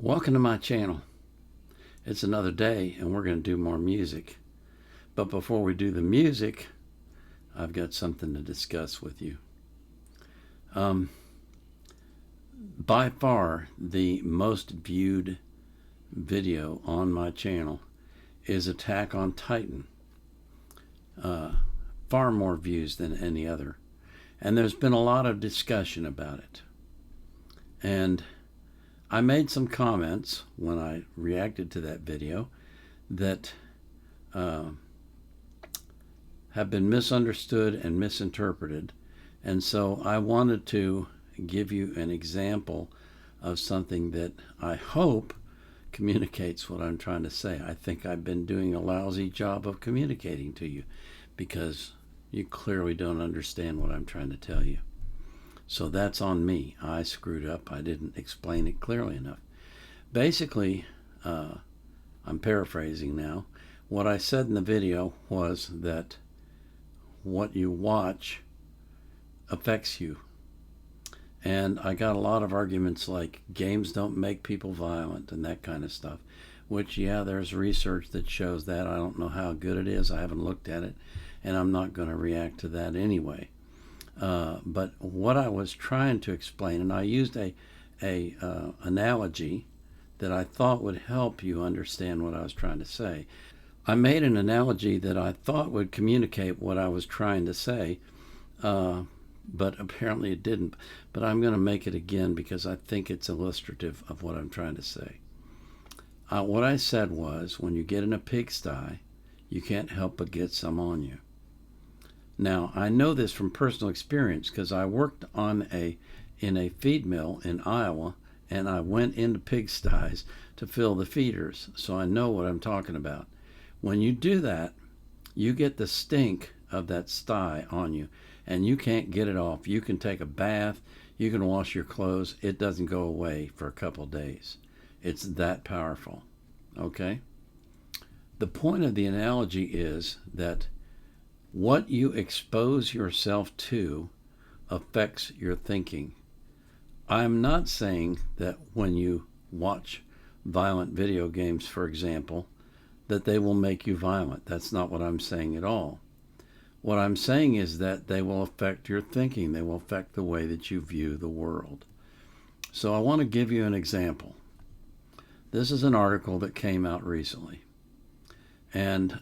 Welcome to my channel. It's another day and we're going to do more music. But before we do the music, I've got something to discuss with you. By far, the most viewed video on my channel is Attack on Titan. Far more views than any other. And there's been a lot of discussion about it. And I made some comments when I reacted to that video that have been misunderstood and misinterpreted. And so I wanted to give you an example of something that I hope communicates what I'm trying to say. I think I've been doing a lousy job of communicating to you because you clearly don't understand what I'm trying to tell you. So that's on me. I screwed up. I didn't explain it clearly enough. Basically, I'm paraphrasing now. What I said in the video was that what you watch affects you. And I got a lot of arguments like games don't make people violent and that kind of stuff, which, yeah, there's research that shows that. I don't know how good it is. I haven't looked at it, and I'm not going to react to that anyway. But what I was trying to explain, and I used a analogy that I thought would help you understand what I was trying to say. I made an analogy that I thought would communicate what I was trying to say, but apparently it didn't. But I'm going to make it again because I think it's illustrative of what I'm trying to say. What I said was, when you get in a pigsty, you can't help but get some on you. Now, I know this from personal experience because I worked in a feed mill in Iowa, and I went into pigsties to fill the feeders, so I know what I'm talking about. When you do that, you get the stink of that sty on you, and you can't get it off. You can take a bath, you can wash your clothes, it doesn't go away for a couple of days. It's that powerful, okay? The point of the analogy is that what you expose yourself to affects your thinking. I'm not saying that when you watch violent video games, for example, that they will make you violent. That's not what I'm saying at all. What I'm saying is that they will affect your thinking. They will affect the way that you view the world. So I want to give you an example. This is an article that came out recently. And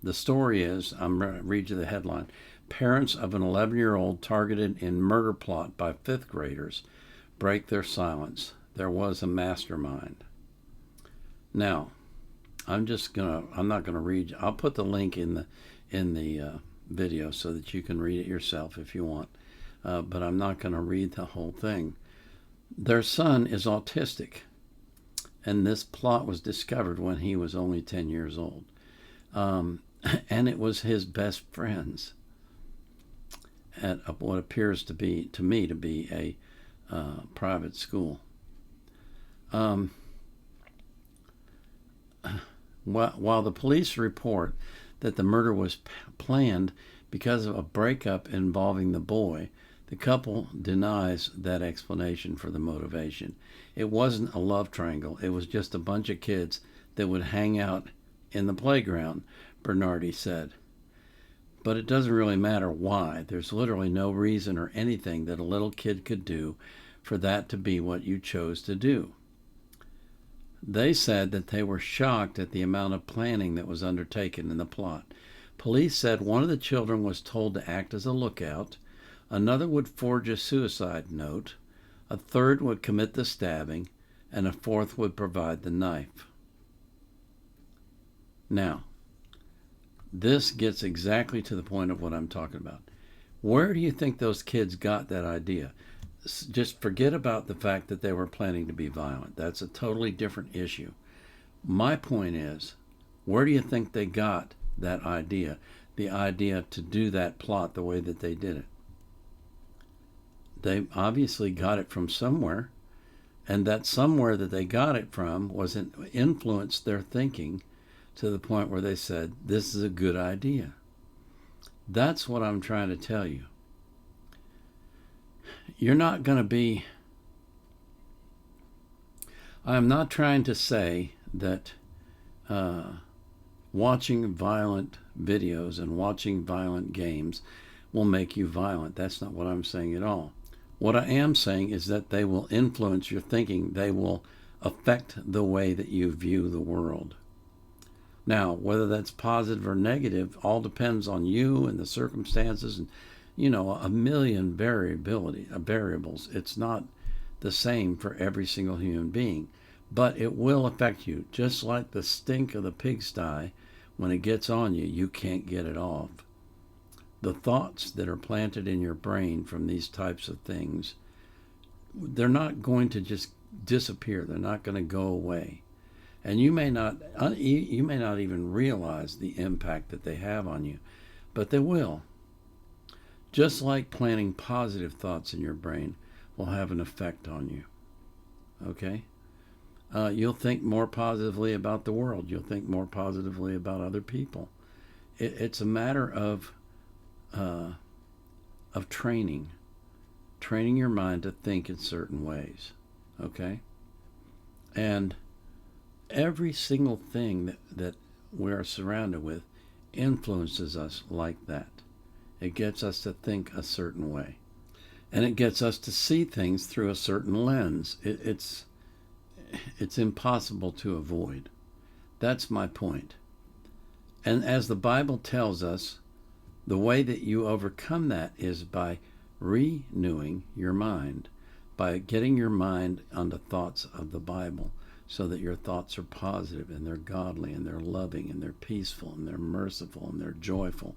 the story is, I'm going to read you the headline. Parents of an 11-year-old targeted in murder plot by 5th graders break their silence. There was a mastermind. Now, I'm not going to read. I'll put the link in the video so that you can read it yourself if you want. But I'm not going to read the whole thing. Their son is autistic, and this plot was discovered when he was only 10 years old. And it was his best friends at what appears to me to be a private school. While the police report that the murder was planned because of a breakup involving the boy, the couple denies that explanation for the motivation. It wasn't a love triangle. It was just a bunch of kids that would hang out in the playground, Bernardi said. But it doesn't really matter why. There's literally no reason or anything that a little kid could do for that to be what you chose to do. They said that they were shocked at the amount of planning that was undertaken in the plot. Police said one of the children was told to act as a lookout, another would forge a suicide note, a third would commit the stabbing, and a fourth would provide the knife. Now, this gets exactly to the point of what I'm talking about. Where do you think those kids got that idea? Just forget about the fact that they were planning to be violent. That's a totally different issue. My point is, where do you think they got that idea? The idea to do that plot the way that they did it. They obviously got it from somewhere, and that somewhere that they got it from influenced their thinking to the point where they said, this is a good idea. That's what I'm trying to tell you. You're not going to be I am not trying to say that watching violent videos and watching violent games will make you violent. That's not what I'm saying at all. What I am saying is that they will influence your thinking. They will affect the way that you view the world. Now, whether that's positive or negative all depends on you and the circumstances and, a million variables. It's not the same for every single human being, but it will affect you. Just like the stink of the pigsty, when it gets on you, you can't get it off. The thoughts that are planted in your brain from these types of things, they're not going to just disappear. They're not going to go away. And you may not even realize the impact that they have on you, but they will. Just like planting positive thoughts in your brain will have an effect on you. Okay? You'll think more positively about the world. You'll think more positively about other people. It's a matter of training your mind to think in certain ways. Okay? And every single thing that we are surrounded with influences us like that. It gets us to think a certain way. And it gets us to see things through a certain lens. It's impossible to avoid. That's my point. And as the Bible tells us, the way that you overcome that is by renewing your mind, by getting your mind on the thoughts of the Bible, so that your thoughts are positive and they're godly and they're loving and they're peaceful and they're merciful and they're joyful,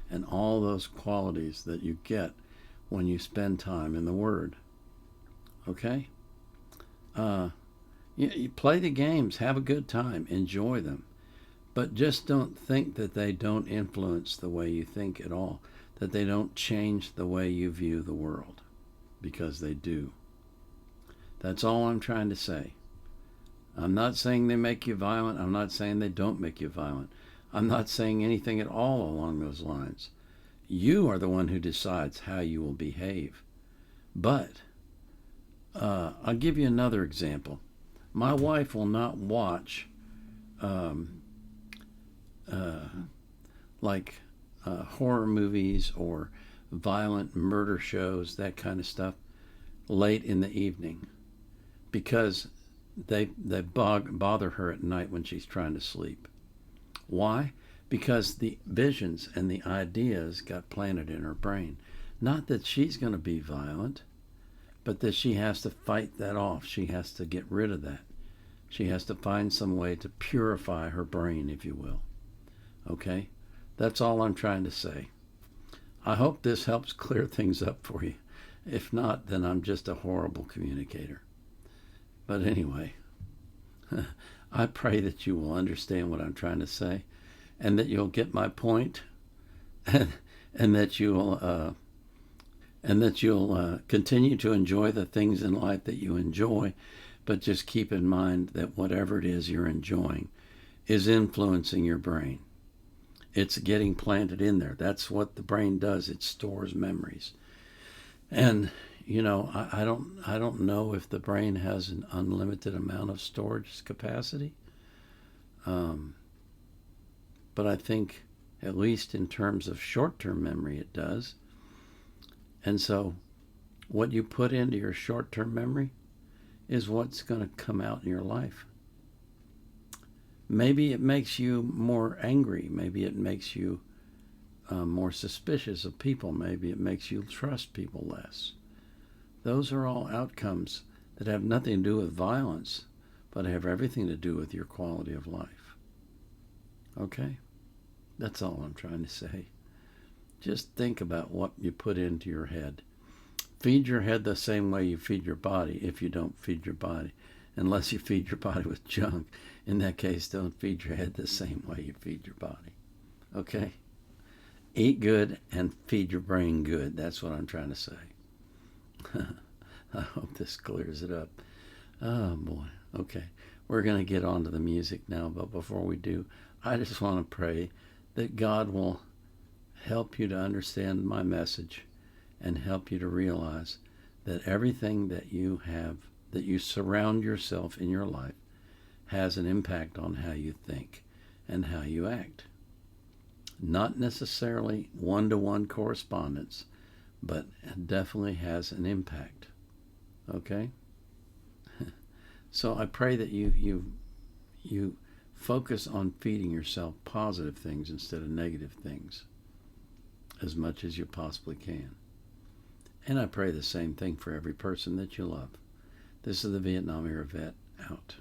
and all those qualities that you get when you spend time in the Word. Okay? You play the games, have a good time, enjoy them, but just don't think that they don't influence the way you think at all, that they don't change the way you view the world, because they do. That's all I'm trying to say. I'm not saying they make you violent. I'm not saying they don't make you violent. I'm not saying anything at all along those lines. You are the one who decides how you will behave. But I'll give you another example. My wife will not watch horror movies or violent murder shows, that kind of stuff, late in the evening, because they bother her at night when she's trying to sleep. Why? Because the visions and the ideas got planted in her brain. Not that she's going to be violent, but that she has to fight that off. She has to get rid of that. She has to find some way to purify her brain, if you will. Okay? That's all I'm trying to say. I hope this helps clear things up for you. If not, then I'm just a horrible communicator. But anyway, I pray that you will understand what I'm trying to say, and that you'll get my point, and that you'll continue to enjoy the things in life that you enjoy, but just keep in mind that whatever it is you're enjoying is influencing your brain. It's getting planted in there. That's what the brain does. It stores memories. And I don't know if the brain has an unlimited amount of storage capacity, but I think, at least in terms of short-term memory, it does. And so what you put into your short-term memory is what's going to come out in your life. Maybe it makes you more angry. Maybe it makes you more suspicious of people. Maybe it makes you trust people less. Those are all outcomes that have nothing to do with violence, but have everything to do with your quality of life. Okay? That's all I'm trying to say. Just think about what you put into your head. Feed your head the same way you feed your body, if you don't feed your body. Unless you feed your body with junk. In that case, don't feed your head the same way you feed your body. Okay? Eat good and feed your brain good. That's what I'm trying to say. I hope this clears it up. Oh, boy. Okay. We're going to get on to the music now, but before we do, I just want to pray that God will help you to understand my message and help you to realize that everything that you have that you surround yourself in your life has an impact on how you think and how you act. Not necessarily one-to-one correspondence, but it definitely has an impact. Okay? So I pray that you focus on feeding yourself positive things instead of negative things as much as you possibly can. And I pray the same thing for every person that you love. This is the Vietnam Era Vet out.